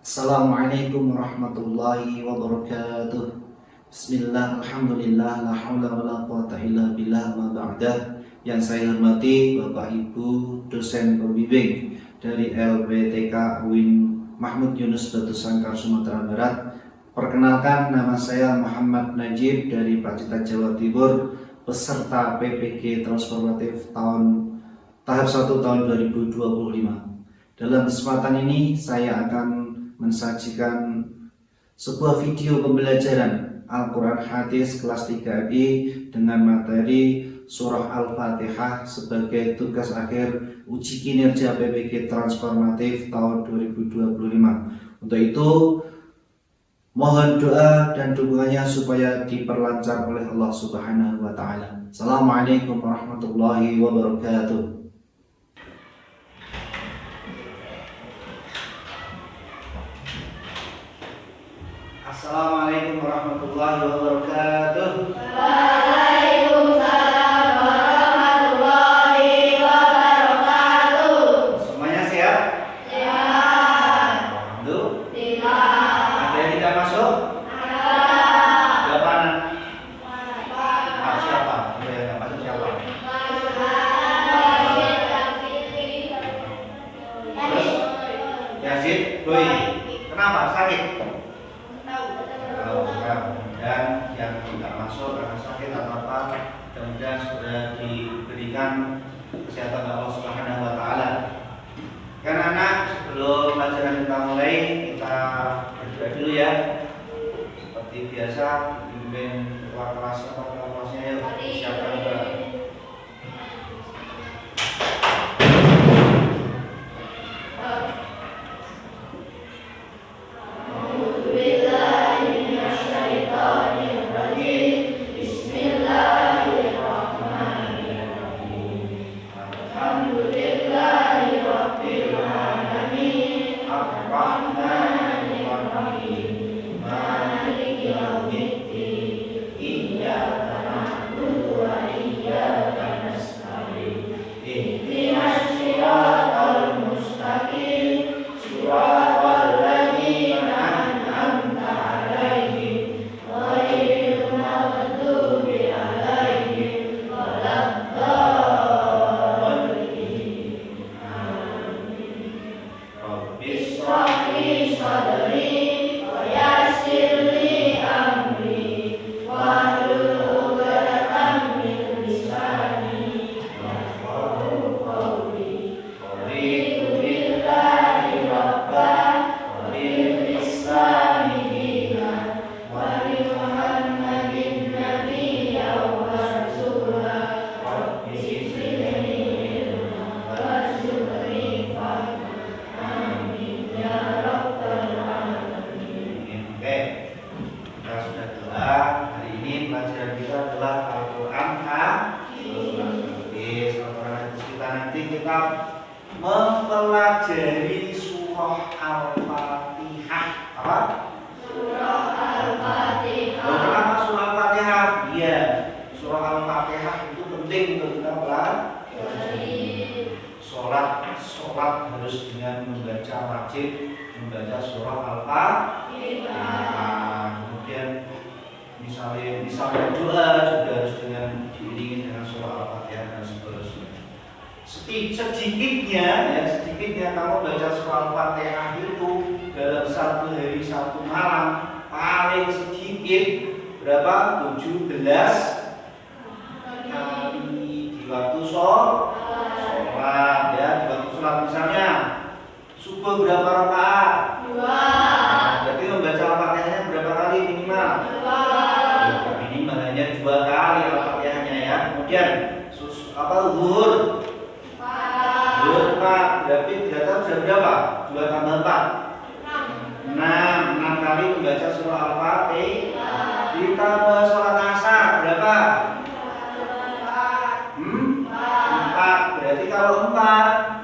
Assalamualaikum warahmatullahi wabarakatuh. Bismillah, alhamdulillah, la haula wa la quwata illa billah ma ba'dah. Yang saya hormati Bapak Ibu dosen pembimbing dari LPTK UIN Mahmud Yunus Batu Sangkar Sumatera Barat. Perkenalkan, nama saya Muhammad Najib dari Pacitan Jawa Timur, peserta PPG Transformatif tahap 1 tahun 2025. Dalam kesempatan ini saya akan mensajikan sebuah video pembelajaran Al-Quran Hadis kelas 3I dengan materi Surah Al-Fatihah sebagai tugas akhir uji kinerja PPG Transformatif tahun 2025. Untuk itu, mohon doa dan dukungannya supaya diperlancar oleh Allah Subhanahu wa Ta'ala. Assalamualaikum warahmatullahi wabarakatuh. Assalamualaikum warahmatullahi wabarakatuh. Waalaikumsalam warahmatullahi wabarakatuh. Semuanya siap? Siap. Alhamdulillah. Ada yang tidak masuk? Ada. Jawaban? Siapa? Ada yang tidak masuk siapa? Terus? Yazid? Boy. Kenapa? Sakit? Dan yang tidak masuk karena sakit atau apa, mudah-mudahan sudah diberikan kesehatan Allah Subhanahu wa Ta'ala. Kan anak, sebelum pelajaran kita mulai, kita berdoa dulu ya. Seperti biasa, pimpin keluar kelas atau kelasnya, yuk siapkan doa. Mempelajari surah Al-Fatihah. Apa? Surah Al-Fatihah. Kenapa surah Al-Fatihah? Iya, surah Al-Fatihah itu penting untuk kita pelajari. Sholat harus dengan membaca wajib, membaca surah Al-Fatihah. Kemudian misalnya doa juga harus dengan diiringi dengan surah Al-Fatihah dan seterusnya. Sedikitnya kamu baca surah Al-Fatihah itu dalam satu hari satu malam paling sedikit berapa? 17 kali di waktu sholat ya, di waktu sholat. Misalnya subuh berapa rakaat? 2. Berarti membaca Al-Fatihahnya berapa kali minimal? 2. Minimal hanya 2 kali Al-Fatihahnya ya. Kemudian zuhur 4, berarti tidak tahu jam berapa? 2 tambah 4 6 kali membaca surah Al-Fatihah. Ditambah sholat asar berapa? 4. Berarti kalau 4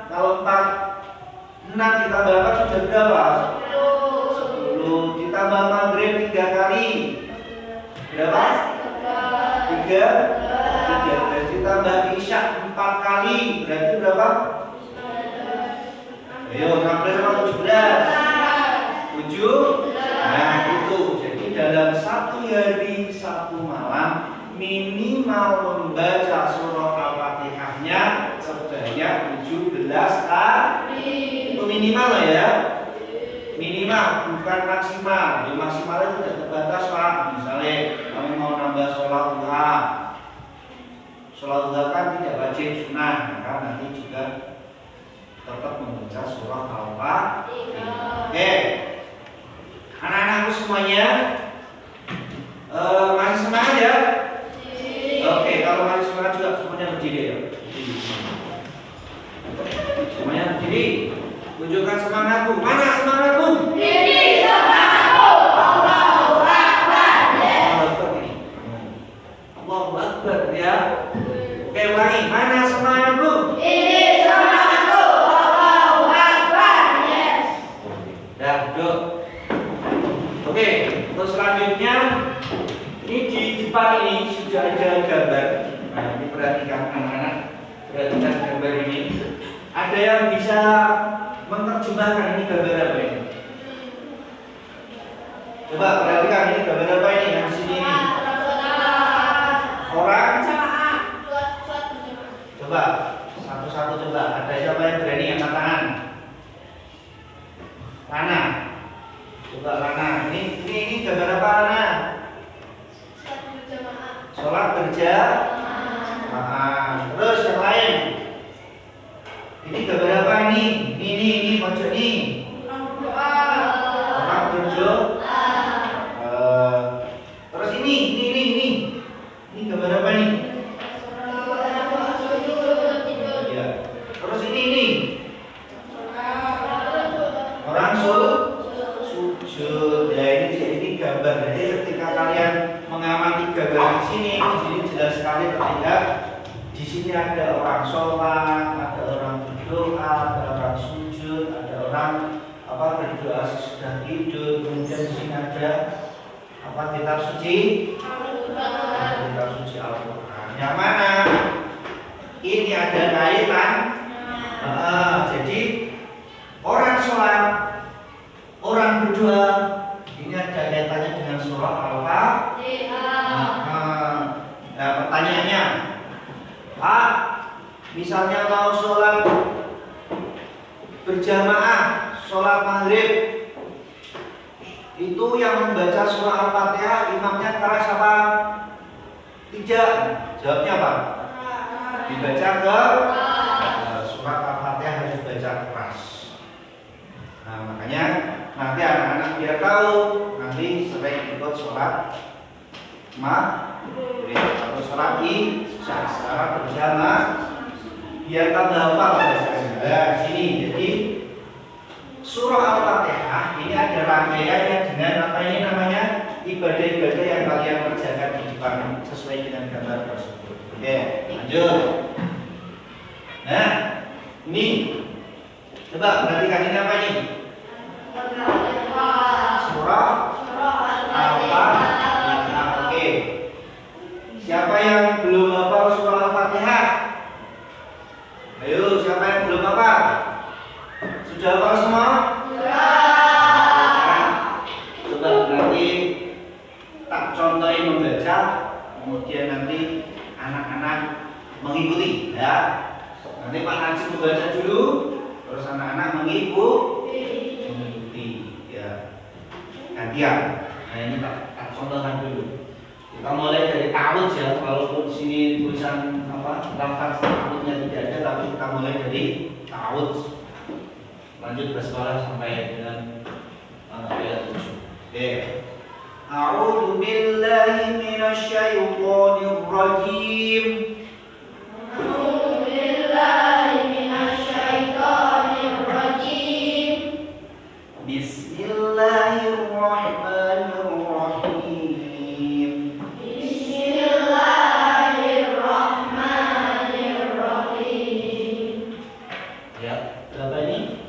6 ditambah 4 sudah berapa? 10. Ditambah maghrib 3 kali berapa? 3. Berarti tambah isya 4 kali berarti berapa? Ayo 16 sama 17. hari Sabtu malam minimal membaca surah Al-Fatihahnya sebanyak 17 kali. Itu minimal loh ya. Minimal, bukan maksimal. Di maksimal itu tidak terbatas Pak. Misalnya kami mau nambah sholat duha. Sholat duha kan tidak wajib, sunnah, maka nanti juga tetap membaca surah Al-Fatihah. Oke, anak-anakku semuanya masih semangat ya? Oke, kalau masih semangat juga semuanya berdiri ya. Semuanya berdiri. Tunjukkan semangatku. Mana semangatku? Ini semangatku. Allahu Akbar. Allahu Akbar ya. Oke, ulangi. Mana semangatku? Ini semangatku. Allahu Akbar. Yes. Dah, duduk. Oke, terus selanjutnya ini di depan ini sudah ada gambar. Nah, ini perhatikan anak-anak. Perhatikan gambar ini. Ada yang bisa menerjemahkan ini gambar apa ini? Coba perhatikan ini gambar apa ini yang sini ini? Orang? Coba satu-satu coba. Ada siapa yang berani angkat tangan? Lana. Coba Lana. Ini gambar apa Lana? Sholat berjamaah. Terus yang lain? Ini gambar apa ini? Ini pojok ini. Orang berdoa. Terus ini. Ini gambar apa ini? Ya. Terus ini. Orang sujud. Ya ini gambar. Jadi ketika kalian mengamati gambar di sini jelas sekali terlihat. Di sini ada orang sholat, ada orang berdoa, ada orang sujud, ada orang berdoa sesudah tidur. Kemudian di sini ada kitab suci, kitab suci Al-Quran. Yang mana ini ada kaitan. Jadi orang sholat, orang berdoa, ini ada kaitannya dengan surah Al-Fatihah. Nah, pertanyaannya, Pak, misalnya mau sholat berjamaah, sholat maghrib, itu yang membaca surah Al-Fatihah imamnya keras apa? Tidak. Jawabnya apa? Dibaca ke surat Al-Fatihah harus dibaca keras. Nah, makanya nanti anak-anak biar tahu nanti sering ikut sholat maghrib atau sholat isya secara berjamaah biar tambah hafal bahasanya. Nah, sini jadi surah Al-Fatihah ini ada rangkaiannya dengan apa ini namanya ibadah-ibadah yang kalian kerjakan di depan sesuai dengan gambar tersebut. Oke, lanjut. Nah, ini coba perhatikan ini apa ini? Surah Al-Fatihah. Oke. Siapa yang belum hafal surah Al-Fatihah? Ayo, siapa yang belum hafal? Sudah hafal semua? Coba nanti tak contohin membaca, kemudian nanti anak-anak mengikuti ya. Nanti Pak Najib membaca dulu, terus anak-anak mengikuti ya. Gantian. Nah, ini tak contohkan dulu. Kita mulai dari ta'awudz ya, walaupun sini tulisan lafaz ta'awudznya tidak ada, tapi kita mulai dari ta'awudz. Lanjut bersekolah sampai dengan ayat 7. Oke. A'udzu billahi minasy syaithanir rajim. A'udzu billahi minasy syaithanir rajim. Bismillahirrahmanirrahim. Bismillahirrahmanirrahim. Ya, berapa ini?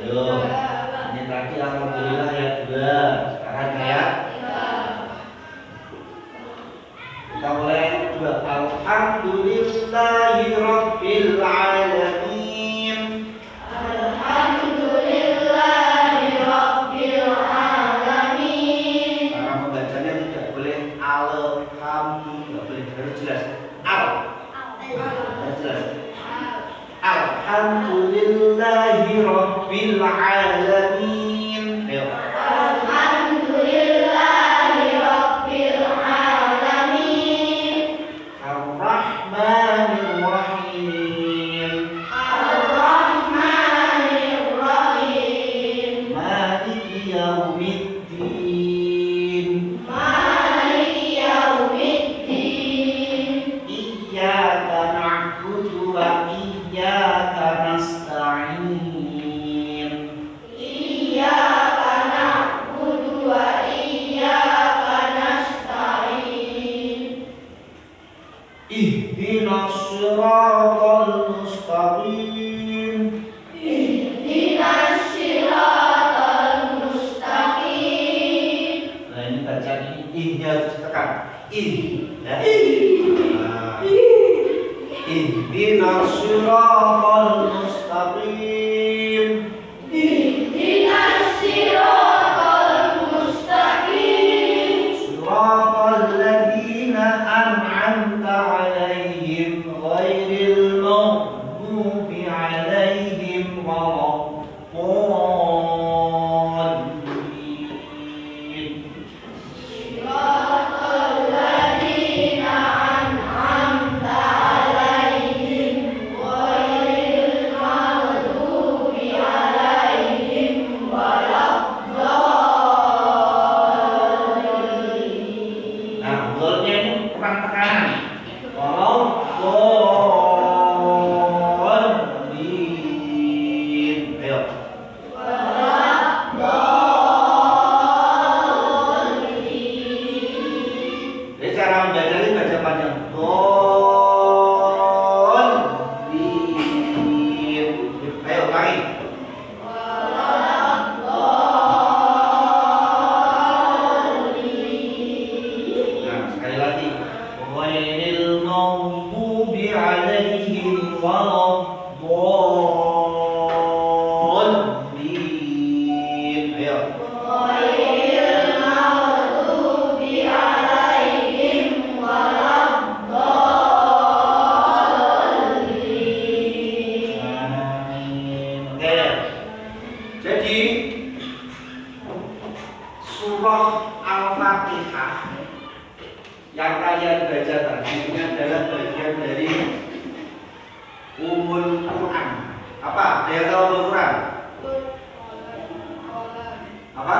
Belum. Ini tadi alhamdulillah ya 2. Sekarang ayat 3. Kita mulai 2. Alhamdulillahirabbil alamin. Alhamdulillahirabbil alamin. Cara membacanya alamin. Ayo. Alhamdulillahi rabbil alamin. Ar-Rahmanir Rahim. Ar-Rahmanir Rahim. Maliki yaumiddin. Maliki yaumiddin. Iyyaka na'budu wa iyyaka nasta'in. Iyyaka na'budu wa iyyaka nasta'in. Ihdinas siratal mustaqim. Ihdinas siratal mustaqim. Nah ini bacaan ini ih-nya harus ditekan. Ih, ya. Nah. Ihdinas siratal mustaqim. Ihdinas siratal mustaqim. Siratal ladzina an'amta 'alaihim ghairil maghdubi 'alaihim waladdallin. Siratal ladzina an'amta 'alaihim ghairil maghdubi 'alaihim waladdallin. Nah, golnya ini kurang tekanan. Waladdallin. Ayo. Jadi cara membaca ini baca panjang. Dallin. Ayo ulangi. Nah, sekali lagi. Ghairil maghdubi 'alaihim waladdallin. Ayo. Ghairil maghdubi 'alaihim waladdallin. Amin. Oke. Jadi surah Al-Fatihah yang kalian baca tadi ini adalah bagian dari Ummul Quran. Apa? Ada yang tahu Ummul Quran? Apa?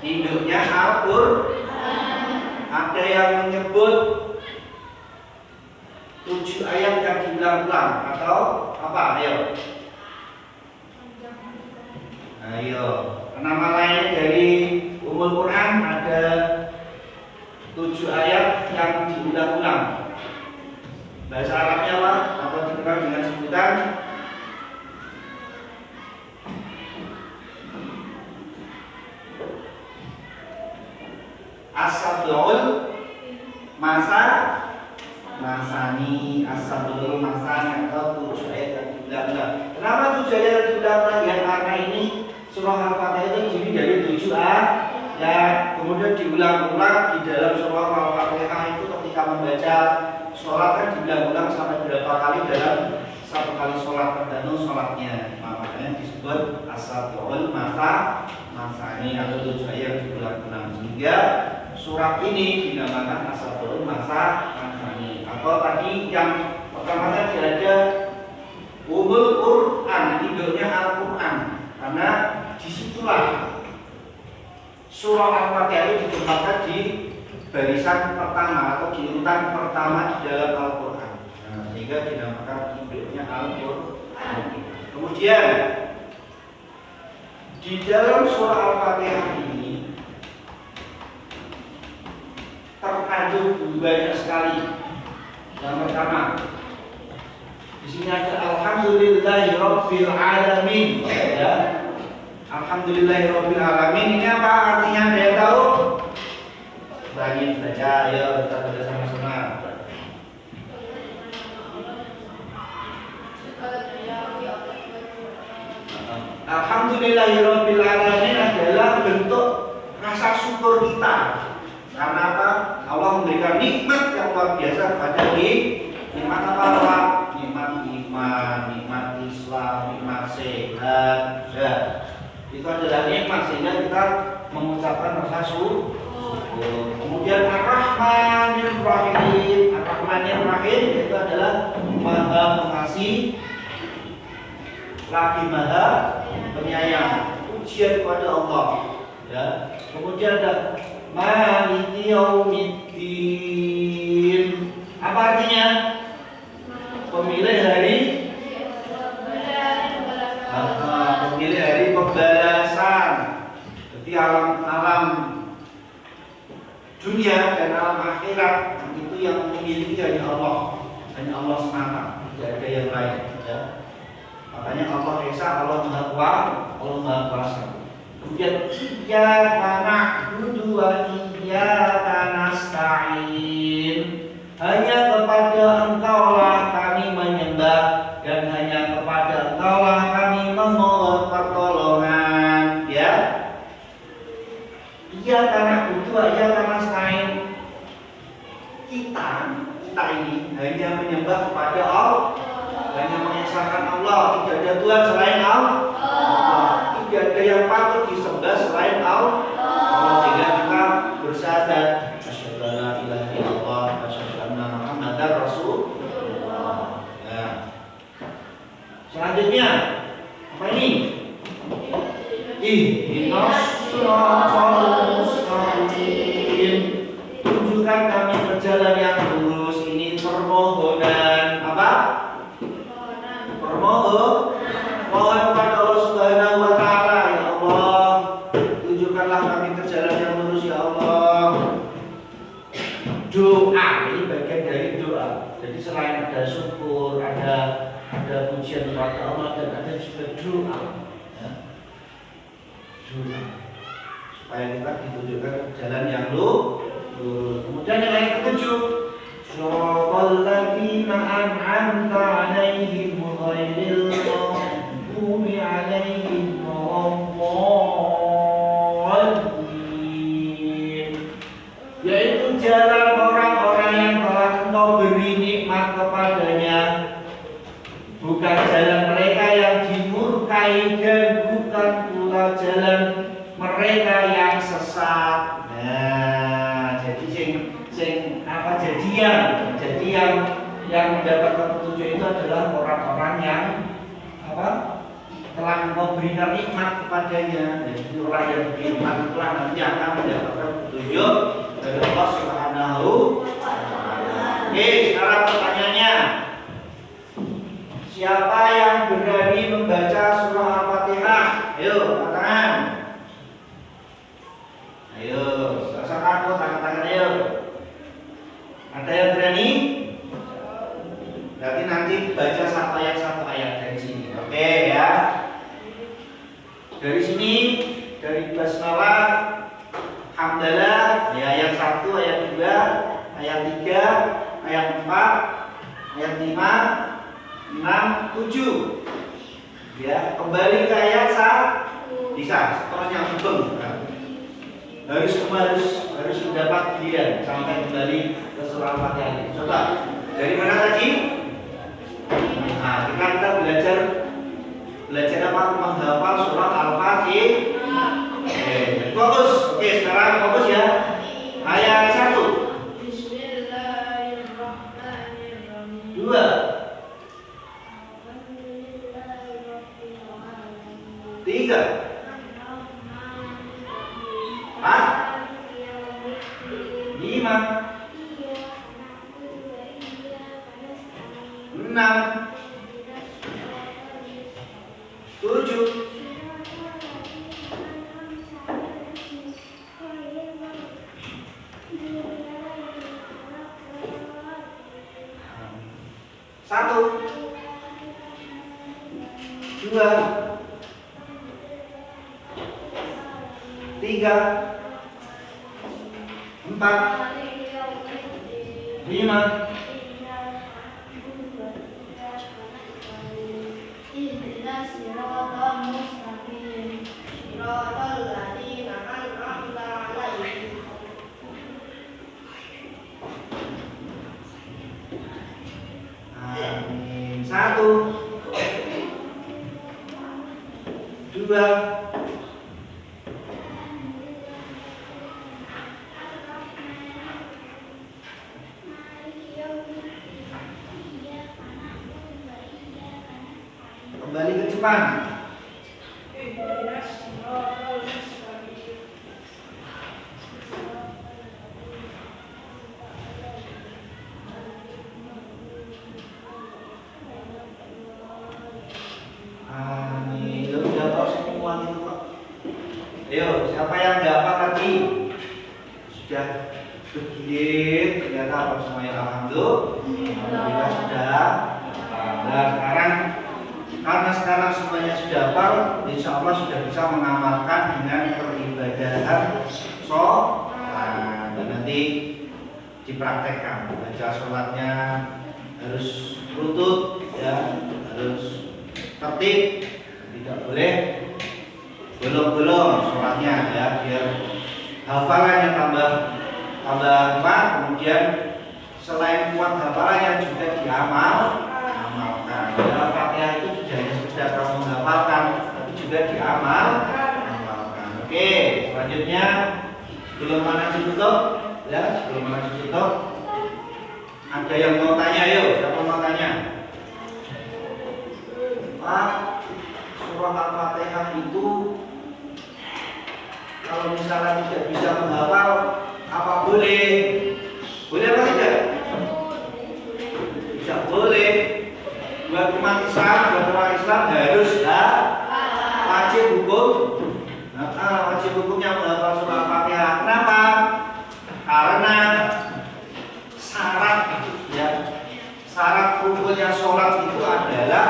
Induknya Al-Quran. Ada yang menyebut 7 ayat yang diulang-ulang atau apa? Ayo. Ayo. Nama lain dari Ummul Quran ada 7 ayat yang diulang-ulang. Bahasa Arabnya apa? Atau dikenal dengan sebutan As-Sab'ul Masani, As-Sab'ul Masani atau 7 ayat yang diulang-ulang. Kenapa 7 ayat yang diulang-ulang? Ya karena ini surah Al-Fatihah itu terdiri dari 7 ayat, kemudian diulang-ulang di dalam surah Al-Fatihah itu ketika membaca sholat kan diulang-ulang sampai berapa kali dalam satu kali sholat tergantung sholatnya. Makanya disebut As-Sab'ul Masani atau 7 ayat yang diulang-ulang. Sehingga surat ini dinamakan As-Sab'ul Masani. Atau tadi yang pertama tadi ada Ummul Quran, induknya Al-Quran. Karena disitulah surah Al-Fatihah itu ditempatkan di barisan pertama atau di urutan pertama di dalam Al-Quran. Nah, sehingga dinamakan induknya Al-Quran. Kemudian di dalam surah Al-Fatihah ini terkandung banyak sekali. Yang pertama, di sini ada Alhamdulillahirabbil alamin. Ya. Alhamdulillahirabbil alamin ini apa artinya? Ada yang tahu? Berani baca, ayo kita baca sama-sama. Alhamdulillahirabbil alamin adalah bentuk rasa syukur kita. Karena apa? Allah memberikan nikmat yang luar biasa kepada nikmat apa? nikmat iman, nikmat Islam, nikmat sehat. Ya. Itu adalah nikmat sehingga kita mengucapkan rasa syukur. Kemudian Ar-Rahmanir Rahim. Ar-Rahmanir Rahim itu adalah Maha Pengasih lagi Maha Penyayang. Pujian kepada Allah. Ya. Kemudian ada Maliki Yaumiddin. Apa artinya? Pemilih hari pemilih hari pembalasan. Jadi alam dunia dan alam akhirat itu yang memiliki hanya Allah semata, tidak ada yang lain. Ya. Makanya Allah Esa, Allah Maha Kuasa, Allah Maha Kuasa. Kemudian Iyyaka na'budu wa iyyaka nasta'in. Hanya kepada Engkaulah kami menyembah dan hanya kepada Engkaulah kami memohon pertolongan. Ya. Iyyaka na'budu wa iyyaka nasta'in. Kita ini hanya menyembah kepada Allah, hanya mengesahkan Allah, tidak ada Tuhan selain Allah. Tidak ada yang patut disembah selain Allah. Sehingga kita bersyahadat asyhadu an la ilaha illallah wa asyhadu anna Muhammadar Rasulullah. Ya. Selanjutnya apa ini? Ihdinas siratal mustaqim. Tunjukkan kami ke jalan yang lurus. Ini permohonan apa? Mohon kepada Allah Subhanahu wa taala, ya Allah, tunjukkanlah kami ke jalan yang lurus ya Allah. Doa ini bagian dari doa. Jadi selain ada syukur, ada pujian kepada Allah dan ada juga doa. Ya. Doa supaya kita ditunjukkan ke jalan yang lurus. Kemudian yang lain ketujuh, Shiratal ladzina an'amta 'alaihim ghairil maghdubi 'alaihim waladdallin. Yaitu jalan orang-orang yang telah Engkau beri nikmat kepadanya, bukan jalan mereka yang dimurkai dan bukan pula jalan mereka yang sesat. Nah, jadi yang mendapatkan petunjuk itu adalah orang-orang yang telah memberikan nikmat kepadanya. Jadi orang yang beriman itulah nanti akan mendapatkan petunjuk dari Allah Subhanahu wa taala. Oke, sekarang pertanyaannya, siapa yang berani membaca surah Al-Fatihah? Ayo, angkat tangan. Ayo, usah takut, angkat tangan ayo. Ada yang berani? Berarti nanti baca satu ayat dari sini. Oke ya. Dari sini, dari basmalah, hamdalah, ya ayat 1, ayat 2, ayat 3, ayat 4, ayat 5, 6, 7. Ya, kembali ke ayat 1. Bisa, setelahnya betul. Harus mendapat pilihan sampai kembali ke surah Al-Fatihah. Coba dari mana tadi? Nah, kita belajar apa? Menghafal surah Al-Fatihah. Oke, fokus. Oke, sekarang fokus ya. Ayat 1. Bismillahirrahmanirrahim. 2. 3. 4. 5. 6. 7. 1. 2. 3. 4. 5. Ihdinas siratal mustaqim. Siratal ladzina an'amta 'alaihim. Amin. kedua. Kembali ke Jepang. Itu udah tahu semua itu kok. Ayo, siapa yang dapat tadi? Sudah begini, ternyata apa semuanya? Alhamdulillah sudah. Nah, karena sekarang semuanya sudah hafal, insya Allah sudah bisa mengamalkan dengan peribadahan sholat. Dan nanti dipraktekkan baca sholatnya harus lutut, ya, harus tertib, tidak boleh bolong-bolong sholatnya, ya, biar hafalannya tambah kuat. Kemudian selain kuat hafalannya juga diamalkan. Ya, Fatihah itu tidak hanya sekedar kamu menghafalkan, tapi juga diamalkan. Oke, selanjutnya sebelum mana ditutup, ya, sebelum mana ditutup, ada yang mau tanya? Ayo, siapa mau tanya? Pak, surah Al-Fatihah itu kalau misalnya tidak bisa menghafal, apa boleh? Boleh apa tidak? Tidak boleh. Buat umat Islam, buat orang Islam harus wajib hukum. Wajib hukumnya menghafal surah Al-Fatihah. Kenapa? Karena syarat, ya, syarat rukunnya sholat itu adalah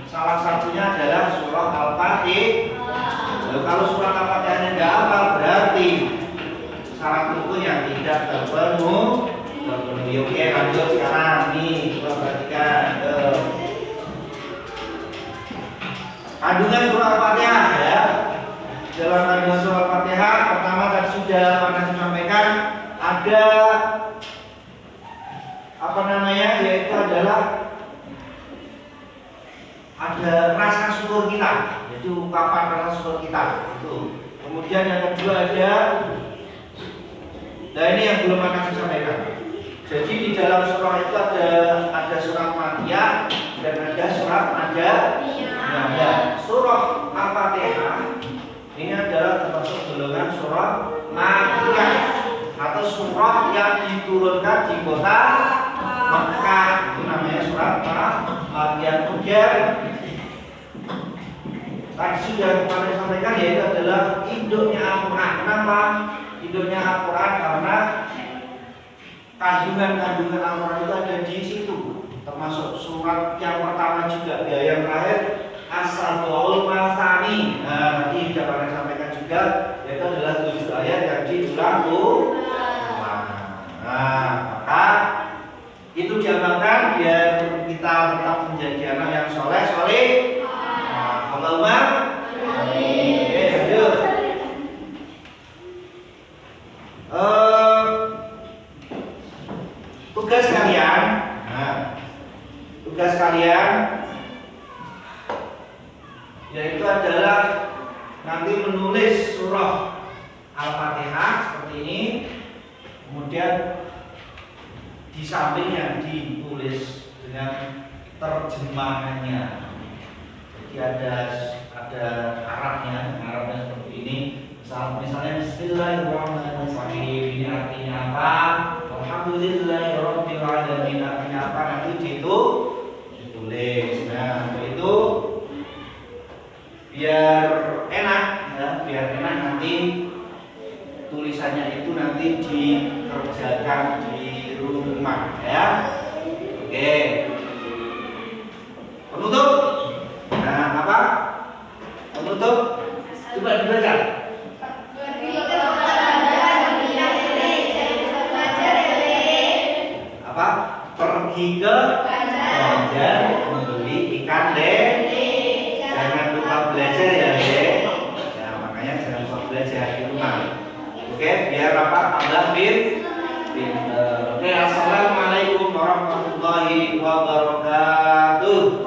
salah satunya adalah surah Al-Fatihah. Kalau surah Al-Fatihahnya tidak hafal, berarti syarat rukunnya tidak terpenuhi. Oke, lanjut sekarang nih, coba perhatikan kandungan surah Al-Fatihah, ya. Dalam kandungan surah Al-Fatihah, pertama tadi sudah pernah disampaikan, ada apa namanya, yaitu adalah ada rasa syukur kita, yaitu ungkapan rasa syukur kita itu. Kemudian yang kedua ada, nah ini yang belum akan saya sampaikan. Jadi di dalam surah itu ada surat Makkiyah dan ada surat Madaniyah. Surah Al-Fatihah ini adalah termasuk golongan surah Makkiyah atau surah yang diturunkan di kota Mekah. Itu namanya surat Makkiyah. Kemudian tadi sudah kemarin sampaikan, yaitu adalah induknya Al-Quran. Kenapa induknya Al-Quran? Karena kandungan Al-Quran itu ada di situ, termasuk surat yang pertama juga, ya, yang terakhir As-Sab'ul Masani. Nah, nanti sudah pernah sampaikan juga, yaitu adalah 7 ayat yang diulang. Nah, maka itu diamalkan biar kita tetap menjadi anak yang soleh. Allahumma amin. Lanjut. Tugas kalian yaitu adalah nanti menulis surah Al-Fatihah seperti ini, kemudian di sampingnya ditulis dengan terjemahannya. Jadi ada Arabnya seperti ini. Misalnya Bismillahirrahmanirrahim, ini artinya apa? Alhamdulillahirabbil alamin, artinya apa? Nanti ditulis. Nah, itu biar enak, ya, biar enak nanti tulisannya itu nanti dikerjakan di rumah, ya. Oke. Penutup. Nah, apa? Penutup. Coba dibaca. Apa? Pergi ke belajar membeli ikan lele. Jangan lupa belajar, ya, Le. Ya, makanya jangan lupa belajar di rumah. Oke, biar apa? Tambah pinter. Oke, assalamualaikum warahmatullahi wabarakatuh.